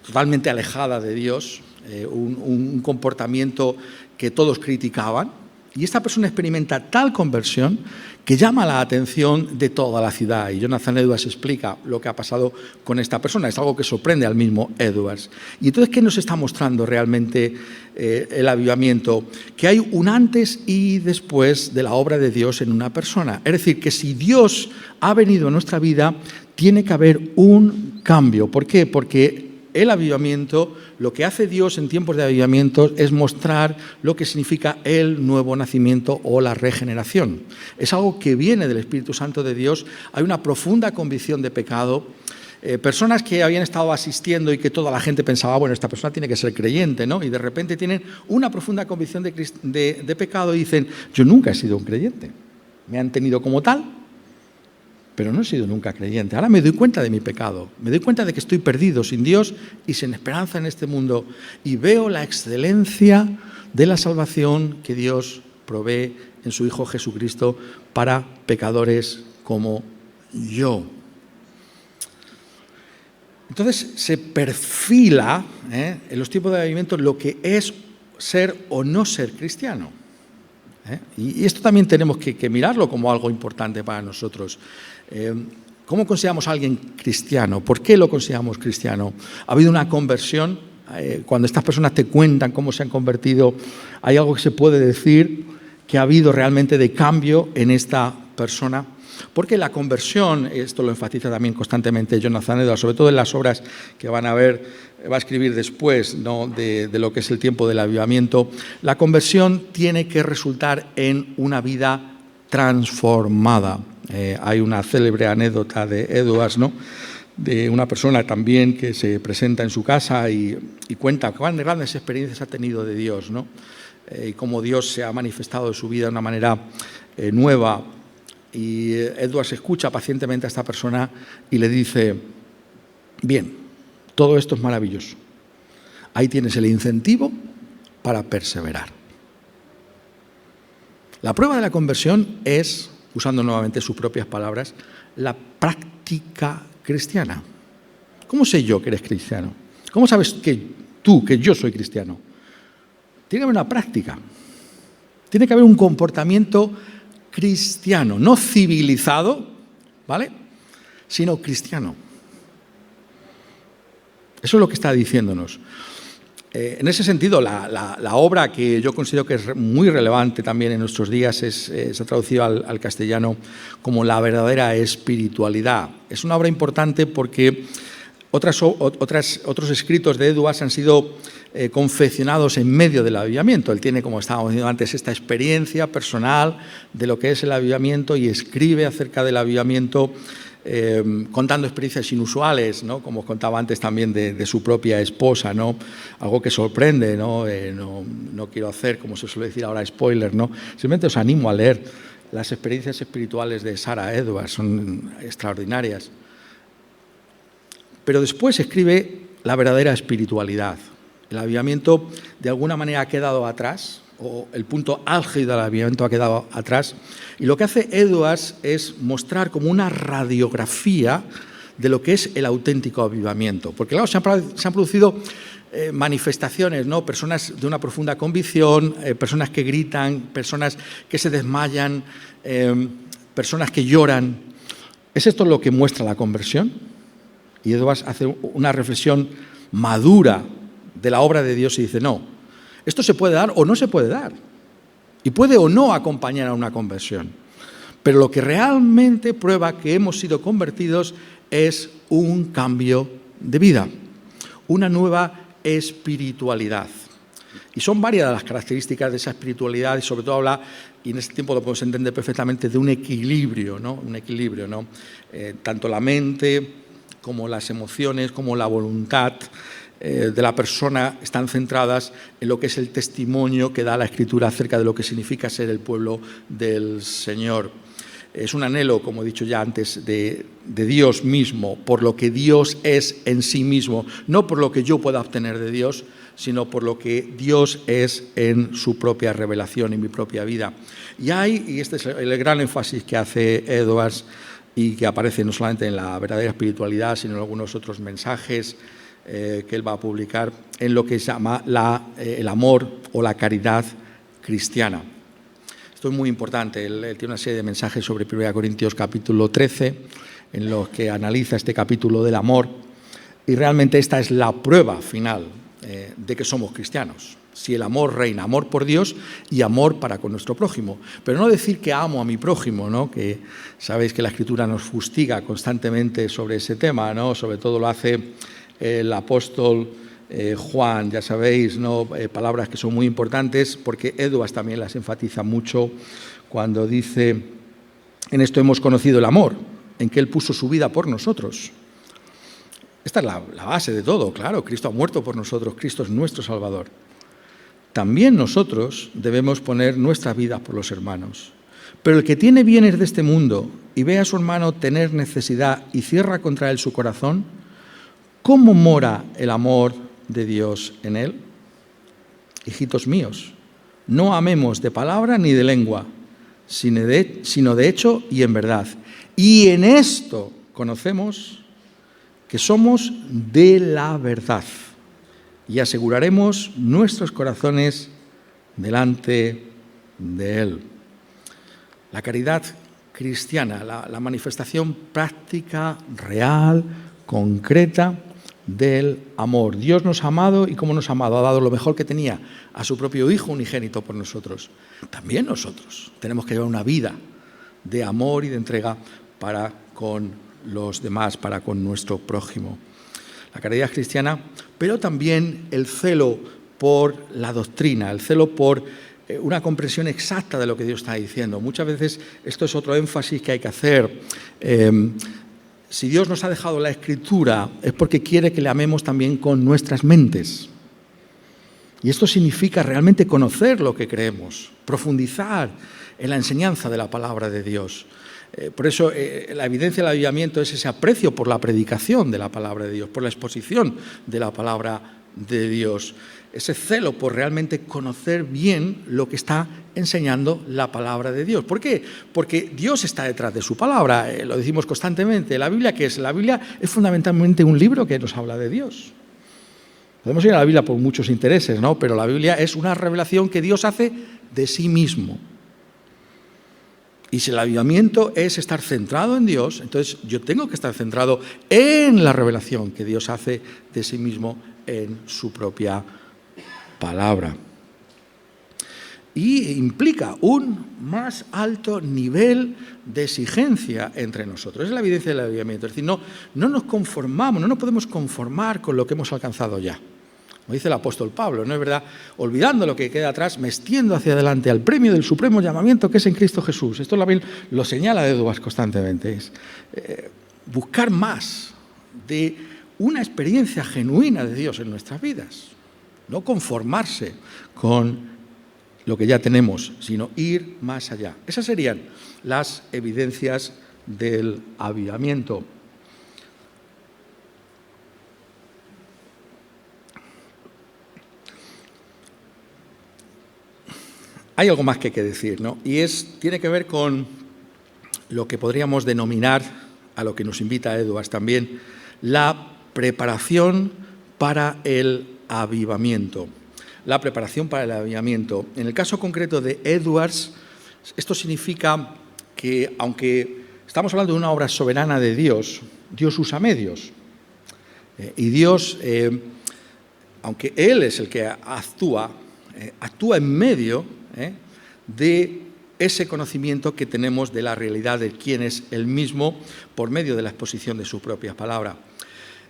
totalmente alejada de Dios, un comportamiento que todos criticaban, y esta persona experimenta tal conversión que llama la atención de toda la ciudad. Y Jonathan Edwards explica lo que ha pasado con esta persona. Es algo que sorprende al mismo Edwards. Y entonces, ¿qué nos está mostrando realmente el avivamiento? Que hay un antes y después de la obra de Dios en una persona. Es decir, que si Dios ha venido a nuestra vida, tiene que haber un cambio. ¿Por qué? Porque el avivamiento, lo que hace Dios en tiempos de avivamiento es mostrar lo que significa el nuevo nacimiento o la regeneración. Es algo que viene del Espíritu Santo de Dios. Hay una profunda convicción de pecado. Personas que habían estado asistiendo y que toda la gente pensaba, bueno, esta persona tiene que ser creyente, ¿no? Y de repente tienen una profunda convicción de pecado y dicen, yo nunca he sido un creyente. Me han tenido como tal, pero no he sido nunca creyente. Ahora me doy cuenta de mi pecado, me doy cuenta de que estoy perdido, sin Dios y sin esperanza en este mundo. Y veo la excelencia de la salvación que Dios provee en su Hijo Jesucristo para pecadores como yo. Entonces se perfila en los tiempos de avivamiento lo que es ser o no ser cristiano. Y esto también tenemos que mirarlo como algo importante para nosotros. ¿Cómo consideramos a alguien cristiano? ¿Por qué lo consideramos cristiano? ¿Ha habido una conversión? Cuando estas personas te cuentan cómo se han convertido, ¿hay algo que se puede decir que ha habido realmente de cambio en esta persona? Porque la conversión, esto lo enfatiza también constantemente Jonathan Edwards, sobre todo en las obras que va a escribir después, ¿no? de lo que es el tiempo del avivamiento, la conversión tiene que resultar en una vida transformada. Hay una célebre anécdota de Edwards, ¿no? De una persona también que se presenta en su casa y cuenta cuán grandes experiencias ha tenido de Dios, ¿no? Y cómo Dios se ha manifestado en su vida de una manera nueva. Y Edwards escucha pacientemente a esta persona y le dice, bien, todo esto es maravilloso. Ahí tienes el incentivo para perseverar. La prueba de la conversión es, usando nuevamente sus propias palabras, la práctica cristiana. ¿Cómo sé yo que eres cristiano? ¿Cómo sabes que yo soy cristiano? Tiene que haber una práctica. Tiene que haber un comportamiento cristiano, no civilizado, ¿vale? Sino cristiano. Eso es lo que está diciéndonos. En ese sentido, la obra que yo considero que es muy relevante también en nuestros días se ha traducido al castellano como La verdadera espiritualidad. Es una obra importante porque otros escritos de Edwards han sido confeccionados en medio del avivamiento. Él tiene, como estábamos diciendo antes, esta experiencia personal de lo que es el avivamiento y escribe acerca del avivamiento contando experiencias inusuales, ¿no? Como contaba antes también de su propia esposa, ¿no? Algo que sorprende, ¿no? No quiero hacer, como se suele decir ahora, spoiler, ¿no? Simplemente os animo a leer las experiencias espirituales de Sarah Edwards, son extraordinarias. Pero después escribe La verdadera espiritualidad. El avivamiento de alguna manera ha quedado atrás, o el punto álgido del avivamiento ha quedado atrás, y lo que hace Edwards es mostrar como una radiografía de lo que es el auténtico avivamiento. Porque claro, se han producido manifestaciones, ¿no? Personas de una profunda convicción, personas que gritan, personas que se desmayan, personas que lloran. ¿Es esto lo que muestra la conversión? Y Edwards hace una reflexión madura de la obra de Dios y dice, no, esto se puede dar o no se puede dar. Y puede o no acompañar a una conversión. Pero lo que realmente prueba que hemos sido convertidos es un cambio de vida, una nueva espiritualidad. Y son varias las características de esa espiritualidad y sobre todo habla, y en este tiempo lo podemos entender perfectamente, de un equilibrio, ¿no? Un equilibrio, ¿no? Tanto la mente como las emociones, como la voluntad de la persona están centradas en lo que es el testimonio que da la Escritura acerca de lo que significa ser el pueblo del Señor. Es un anhelo, como he dicho ya antes, de Dios mismo, por lo que Dios es en sí mismo, no por lo que yo pueda obtener de Dios, sino por lo que Dios es en su propia revelación, en mi propia vida. Y este es el gran énfasis que hace Edwards y que aparece no solamente en La verdadera espiritualidad, sino en algunos otros mensajes que él va a publicar, en lo que se llama el amor o la caridad cristiana. Esto es muy importante. Él tiene una serie de mensajes sobre 1 Corintios capítulo 13, en los que analiza este capítulo del amor, y realmente esta es la prueba final de que somos cristianos. Si el amor reina, amor por Dios y amor para con nuestro prójimo. Pero no decir que amo a mi prójimo, ¿no? Que sabéis que la Escritura nos fustiga constantemente sobre ese tema, ¿no? Sobre todo lo hace el apóstol Juan, ya sabéis, ¿no? Palabras que son muy importantes, porque Edwards también las enfatiza mucho cuando dice: en esto hemos conocido el amor, en que Él puso su vida por nosotros. Esta es la base de todo, claro. Cristo ha muerto por nosotros, Cristo es nuestro Salvador. También nosotros debemos poner nuestra vida por los hermanos. Pero el que tiene bienes de este mundo y ve a su hermano tener necesidad y cierra contra él su corazón, ¿cómo mora el amor de Dios en él? Hijitos míos, no amemos de palabra ni de lengua, sino de hecho y en verdad. Y en esto conocemos que somos de la verdad y aseguraremos nuestros corazones delante de Él. La caridad cristiana, la manifestación práctica, real, concreta del amor. Dios nos ha amado, y cómo nos ha amado, ha dado lo mejor que tenía, a su propio Hijo unigénito por nosotros. También nosotros tenemos que llevar una vida de amor y de entrega para con los demás, para con nuestro prójimo. La caridad cristiana, pero también el celo por la doctrina, el celo por una comprensión exacta de lo que Dios está diciendo. Muchas veces esto es otro énfasis que hay que hacer. Si Dios nos ha dejado la Escritura, es porque quiere que le amemos también con nuestras mentes. Y esto significa realmente conocer lo que creemos, profundizar en la enseñanza de la palabra de Dios. Por eso la evidencia del avivamiento es ese aprecio por la predicación de la palabra de Dios, por la exposición de la palabra de Dios, ese celo por realmente conocer bien lo que está enseñando la palabra de Dios. ¿Por qué? Porque Dios está detrás de su palabra, lo decimos constantemente. ¿La Biblia qué es? La Biblia es fundamentalmente un libro que nos habla de Dios. Podemos ir a la Biblia por muchos intereses, ¿no? Pero la Biblia es una revelación que Dios hace de sí mismo. Y si el avivamiento es estar centrado en Dios, entonces yo tengo que estar centrado en la revelación que Dios hace de sí mismo en su propia palabra. Y implica un más alto nivel de exigencia entre nosotros. Es la evidencia del avivamiento. Es decir, no nos conformamos, no nos podemos conformar con lo que hemos alcanzado ya. Como dice el apóstol Pablo, ¿no es verdad? Olvidando lo que queda atrás, me extiendo hacia adelante al premio del supremo llamamiento que es en Cristo Jesús. Esto también lo señala Edwards constantemente. Es buscar más de una experiencia genuina de Dios en nuestras vidas. No conformarse con lo que ya tenemos, sino ir más allá. Esas serían las evidencias del avivamiento. Hay algo más que hay que decir, ¿no? Y tiene que ver con lo que podríamos denominar, a lo que nos invita Edwards también, la preparación para el avivamiento. La preparación para el avivamiento. En el caso concreto de Edwards, esto significa que, aunque estamos hablando de una obra soberana de Dios, Dios usa medios. Y Dios, aunque Él es el que actúa en medio de ese conocimiento que tenemos de la realidad de quién es Él mismo por medio de la exposición de su propia palabra.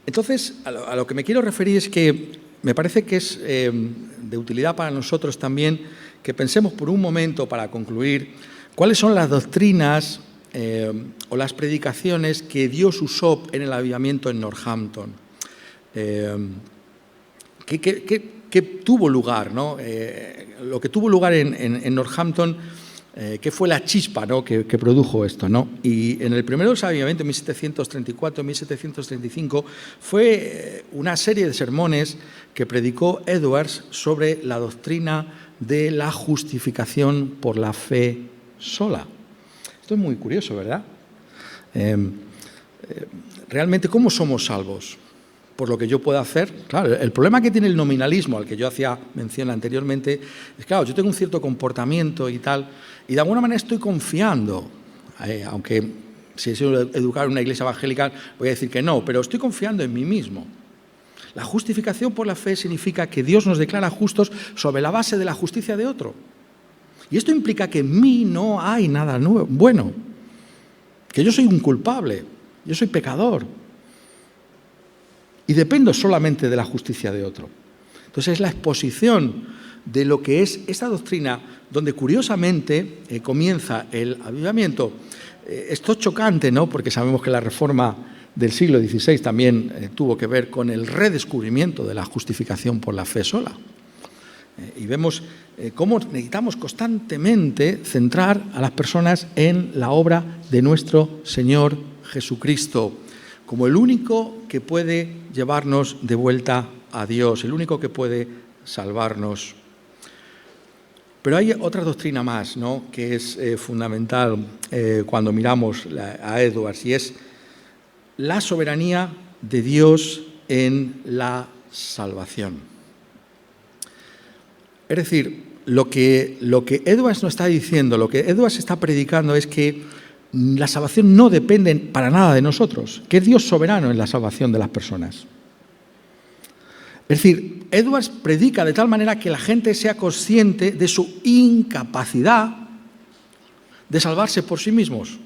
Entonces, a lo que me quiero referir es que me parece que es de utilidad para nosotros también que pensemos por un momento, para concluir, cuáles son las doctrinas o las predicaciones que Dios usó en el avivamiento en Northampton. ¿Qué tuvo lugar, ¿no? Lo que tuvo lugar en Northampton, que fue la chispa, ¿no? que produjo esto, ¿no? Y en el primero del avivamiento, en 1734-1735, fue una serie de sermones que predicó Edwards sobre la doctrina de la justificación por la fe sola. Esto es muy curioso, ¿verdad? Realmente, ¿cómo somos salvos? Por lo que yo pueda hacer. Claro, el problema que tiene el nominalismo, al que yo hacía mención anteriormente, es claro, yo tengo un cierto comportamiento y tal, y de alguna manera estoy confiando, aunque si he sido educado en una iglesia evangélica, voy a decir que no, pero estoy confiando en mí mismo. La justificación por la fe significa que Dios nos declara justos sobre la base de la justicia de otro. Y esto implica que en mí no hay nada bueno, que yo soy un culpable, yo soy pecador. y dependo solamente de la justicia de otro. Entonces es la exposición de lo que es esta doctrina donde curiosamente comienza el avivamiento. Esto es chocante, ¿no? Porque sabemos que la reforma del siglo XVI también tuvo que ver con el redescubrimiento de la justificación por la fe sola. Y vemos cómo necesitamos constantemente centrar a las personas en la obra de nuestro Señor Jesucristo, como el único que puede llevarnos de vuelta a Dios, el único que puede salvarnos. Pero hay otra doctrina más, ¿no?, que es fundamental cuando miramos a Edwards, y es la soberanía de Dios en la salvación. Es decir, lo que Edwards nos está diciendo, lo que Edwards está predicando es que la salvación no depende para nada de nosotros, que es Dios soberano en la salvación de las personas. Es decir, Edwards predica de tal manera que la gente sea consciente de su incapacidad de salvarse por sí mismos.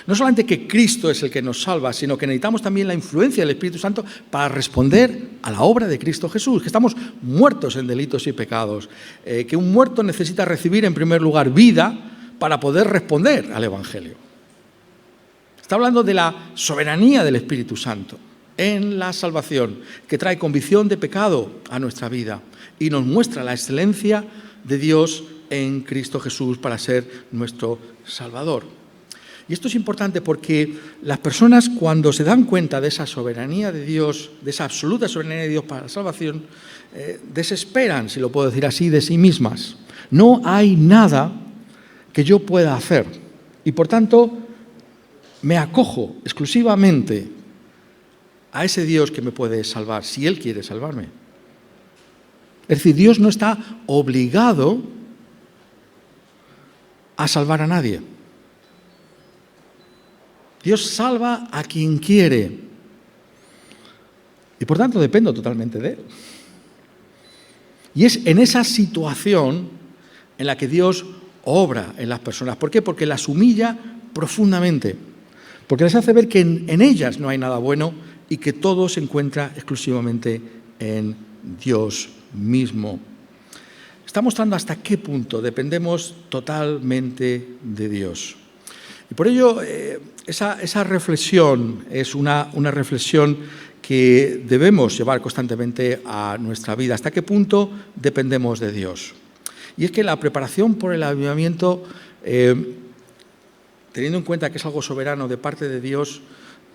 No solamente que Cristo es el que nos salva, sino que necesitamos también la influencia del Espíritu Santo para responder a la obra de Cristo Jesús, que estamos muertos en delitos y pecados, que un muerto necesita recibir en primer lugar vida para poder responder al Evangelio. Está hablando de la soberanía del Espíritu Santo en la salvación, que trae convicción de pecado a nuestra vida y nos muestra la excelencia de Dios en Cristo Jesús para ser nuestro Salvador. Y esto es importante porque las personas, cuando se dan cuenta de esa soberanía de Dios, de esa absoluta soberanía de Dios para la salvación, desesperan, si lo puedo decir así, de sí mismas. No hay nada que yo pueda hacer y, por tanto, me acojo exclusivamente a ese Dios que me puede salvar, si Él quiere salvarme. Es decir, Dios no está obligado a salvar a nadie. Dios salva a quien quiere. Y por tanto dependo totalmente de Él. Y es en esa situación en la que Dios obra en las personas. ¿Por qué? Porque las humilla profundamente. Porque les hace ver que en ellas no hay nada bueno y que todo se encuentra exclusivamente en Dios mismo. Está mostrando hasta qué punto dependemos totalmente de Dios. Y por ello, esa reflexión es una reflexión que debemos llevar constantemente a nuestra vida. ¿Hasta qué punto dependemos de Dios? Y es que la preparación por el avivamiento, teniendo en cuenta que es algo soberano de parte de Dios,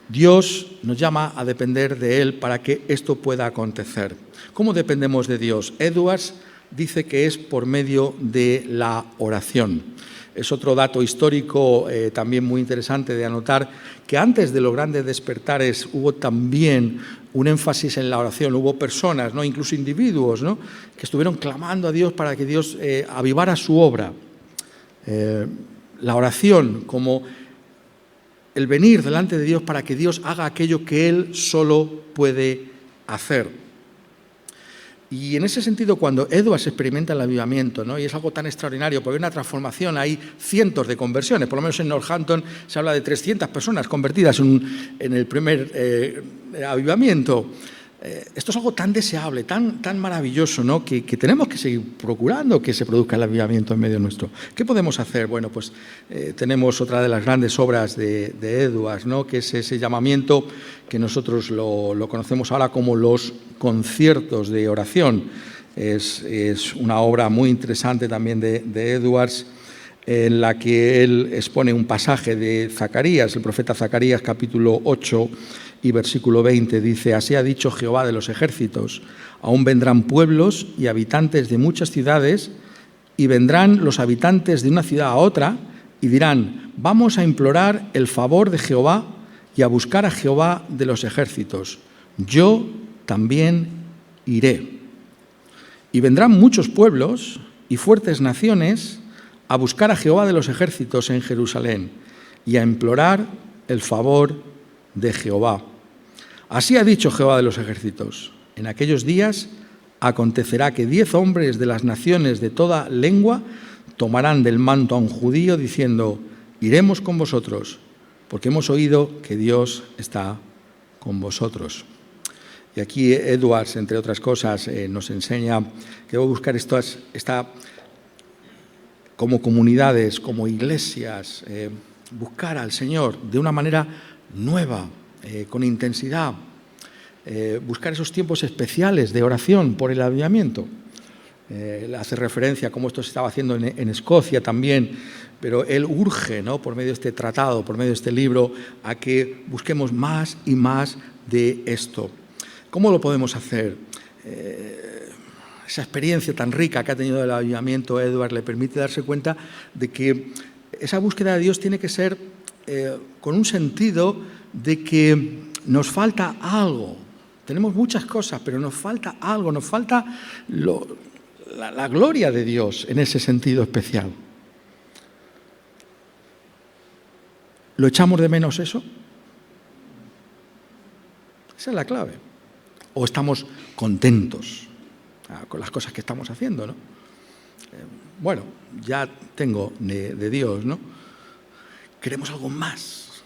Dios nos llama a depender de Él para que esto pueda acontecer. ¿Cómo dependemos de Dios? Edwards dice que es por medio de la oración. Es otro dato histórico también muy interesante de anotar, que antes de los grandes despertares hubo también un énfasis en la oración. Hubo personas, ¿no?, incluso individuos, ¿no?, que estuvieron clamando a Dios para que Dios avivara su obra. La oración como el venir delante de Dios para que Dios haga aquello que Él solo puede hacer. Y en ese sentido, cuando Edwards experimenta el avivamiento, ¿no?, y es algo tan extraordinario, porque hay una transformación, hay cientos de conversiones, por lo menos en Northampton se habla de 300 personas convertidas en el primer avivamiento. Esto es algo tan deseable, tan maravilloso, ¿no?, que tenemos que seguir procurando que se produzca el avivamiento en medio nuestro. ¿Qué podemos hacer? Bueno, pues tenemos otra de las grandes obras de Edwards, ¿no?, que es ese llamamiento que nosotros lo conocemos ahora como los conciertos de oración. Es una obra muy interesante también de Edwards, en la que él expone un pasaje de Zacarías, el profeta Zacarías, capítulo 8, y versículo 20, dice: «Así ha dicho Jehová de los ejércitos, aún vendrán pueblos y habitantes de muchas ciudades, y vendrán los habitantes de una ciudad a otra, y dirán: vamos a implorar el favor de Jehová y a buscar a Jehová de los ejércitos. Yo también iré. Y vendrán muchos pueblos y fuertes naciones a buscar a Jehová de los ejércitos en Jerusalén, y a implorar el favor de Jehová. Así ha dicho Jehová de los ejércitos: en aquellos días acontecerá que 10 hombres de las naciones de toda lengua tomarán del manto a un judío diciendo: iremos con vosotros, porque hemos oído que Dios está con vosotros». Y aquí Edwards, entre otras cosas, nos enseña que debemos buscar como comunidades, como iglesias, buscar al Señor de una manera nueva, con intensidad, buscar esos tiempos especiales de oración por el avivamiento. Hace referencia a cómo esto se estaba haciendo en Escocia también, pero él urge, ¿no?, por medio de este tratado, por medio de este libro, a que busquemos más y más de esto. ¿Cómo lo podemos hacer? Esa experiencia tan rica que ha tenido el avivamiento, Edward, le permite darse cuenta de que esa búsqueda de Dios tiene que ser con un sentido de que nos falta algo. Tenemos muchas cosas, pero nos falta algo, nos falta la gloria de Dios en ese sentido especial. ¿Lo echamos de menos eso? Esa es la clave. ¿O estamos contentos con las cosas que estamos haciendo, ¿no? Bueno, ya tengo de Dios, ¿no? Queremos algo más.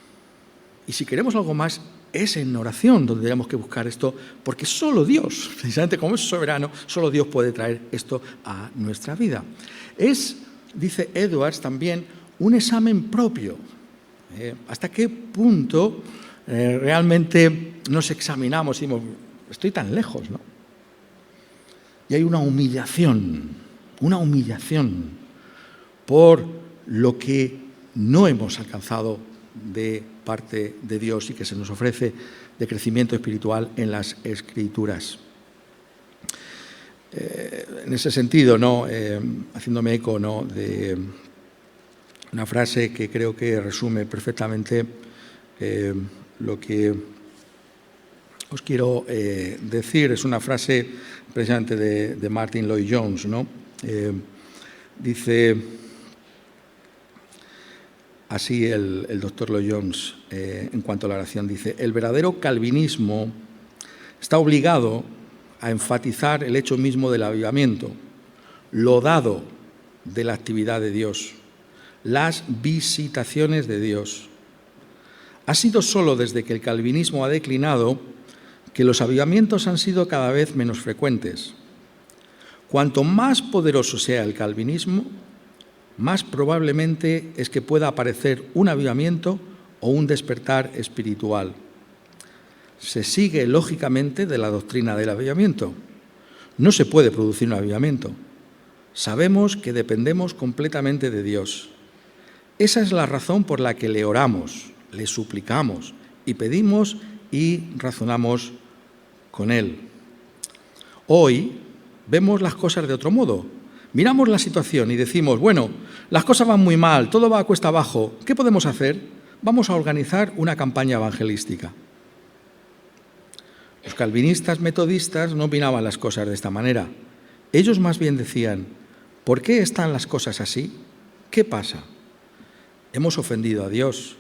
Y si queremos algo más, es en oración donde tenemos que buscar esto, porque solo Dios, precisamente como es soberano, solo Dios puede traer esto a nuestra vida. Es, dice Edwards también, un examen propio. ¿Hasta qué punto realmente nos examinamos y decimos, estoy tan lejos, ¿no? Y hay una humillación por lo que no hemos alcanzado de parte de Dios y que se nos ofrece de crecimiento espiritual en las Escrituras. En ese sentido, ¿no?, haciéndome eco, ¿no?, de una frase que creo que resume perfectamente lo que os quiero decir. Es una frase precisamente de Martin Lloyd-Jones, ¿no? Dice así el doctor Lloyd-Jones en cuanto a la oración, dice: el verdadero calvinismo está obligado a enfatizar el hecho mismo del avivamiento, lo dado de la actividad de Dios, las visitaciones de Dios. Ha sido solo desde que el calvinismo ha declinado que los avivamientos han sido cada vez menos frecuentes. Cuanto más poderoso sea el calvinismo, más probablemente es que pueda aparecer un avivamiento o un despertar espiritual. Se sigue lógicamente de la doctrina del avivamiento. No se puede producir un avivamiento. Sabemos que dependemos completamente de Dios. Esa es la razón por la que le oramos, le suplicamos y pedimos y razonamos con Él. Hoy vemos las cosas de otro modo. Miramos la situación y decimos, bueno, las cosas van muy mal, todo va a cuesta abajo. ¿Qué podemos hacer? Vamos a organizar una campaña evangelística. Los calvinistas metodistas no miraban las cosas de esta manera. Ellos más bien decían, ¿por qué están las cosas así? ¿Qué pasa? Hemos ofendido a Dios.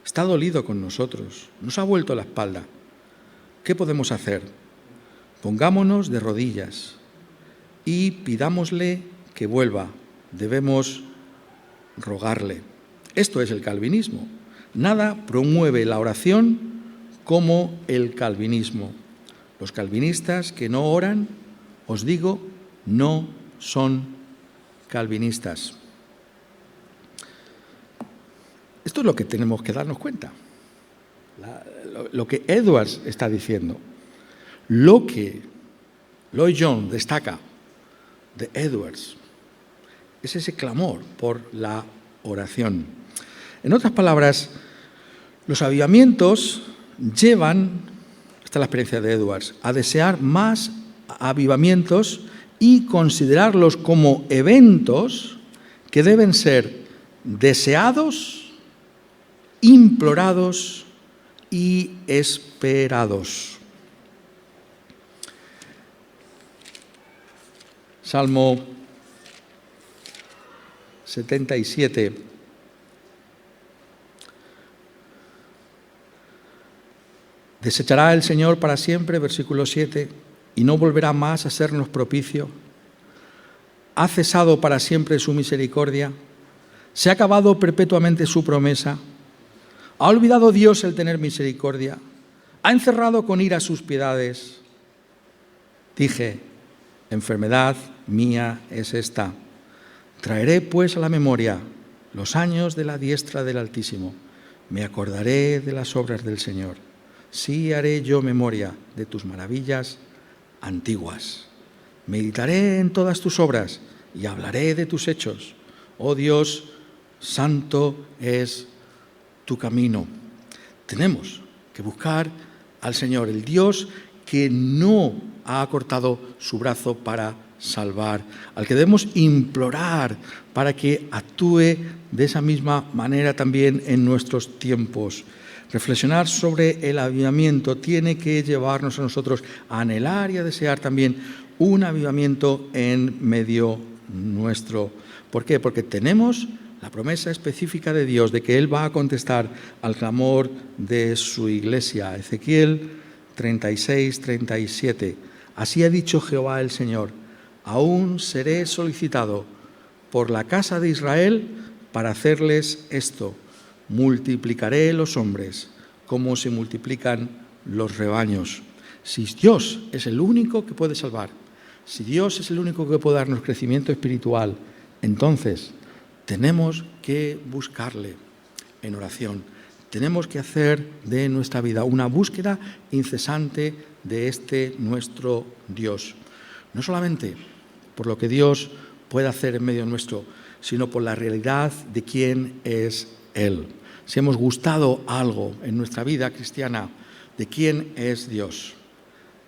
Está dolido con nosotros. Nos ha vuelto la espalda. ¿Qué podemos hacer? Pongámonos de rodillas y pidámosle que vuelva. Debemos rogarle. Esto es el calvinismo. Nada promueve la oración como el calvinismo. Los calvinistas que no oran, os digo, no son calvinistas. Esto es lo que tenemos que darnos cuenta. Lo que Edwards está diciendo. Lo que Lloyd-Jones destaca de Edwards es ese clamor por la oración. En otras palabras, los avivamientos llevan, esta es la experiencia de Edwards, a desear más avivamientos y considerarlos como eventos que deben ser deseados, implorados y esperados. Salmo 77. Desechará el Señor para siempre, versículo 7, y no volverá más a sernos propicio. Ha cesado para siempre su misericordia. Se ha acabado perpetuamente su promesa. ¿Ha olvidado Dios el tener misericordia? ha encerrado con ira sus piedades. Dije, enfermedad mía es esta. Traeré pues a la memoria los años de la diestra del Altísimo. Me acordaré de las obras del Señor. Sí haré yo memoria de tus maravillas antiguas. Meditaré en todas tus obras y hablaré de tus hechos. Oh Dios, santo es tu camino. Tenemos que buscar al Señor, el Dios que no ha acortado su brazo para salvar, al que debemos implorar para que actúe de esa misma manera también en nuestros tiempos. Reflexionar sobre el avivamiento tiene que llevarnos a nosotros a anhelar y a desear también un avivamiento en medio nuestro. ¿Por qué? Porque tenemos la promesa específica de Dios de que Él va a contestar al clamor de su iglesia. Ezequiel 36, 37. Así ha dicho Jehová el Señor: aún seré solicitado por la casa de Israel para hacerles esto. Multiplicaré los hombres como se multiplican los rebaños. Si Dios es el único que puede salvar, si Dios es el único que puede darnos crecimiento espiritual, entonces tenemos que buscarle en oración. Tenemos que hacer de nuestra vida una búsqueda incesante de este nuestro Dios. No solamente por lo que Dios puede hacer en medio nuestro, sino por la realidad de quién es Él. Si hemos gustado algo en nuestra vida cristiana de quién es Dios,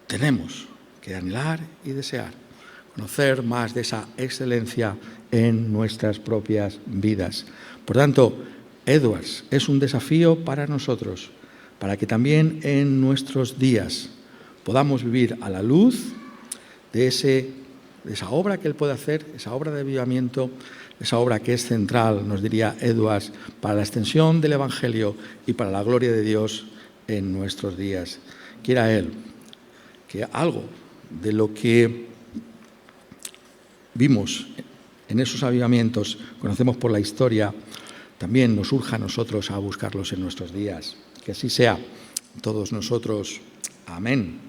tenemos que anhelar y desear conocer más de esa excelencia en nuestras propias vidas. Por tanto, Edwards es un desafío para nosotros, para que también en nuestros días podamos vivir a la luz de esa obra que Él puede hacer, esa obra de avivamiento, esa obra que es central, nos diría Edwards, para la extensión del Evangelio y para la gloria de Dios en nuestros días. Quiera Él que algo de lo que vimos en esos avivamientos, conocemos por la historia, también nos urja a nosotros a buscarlos en nuestros días. Que así sea, todos nosotros. Amén.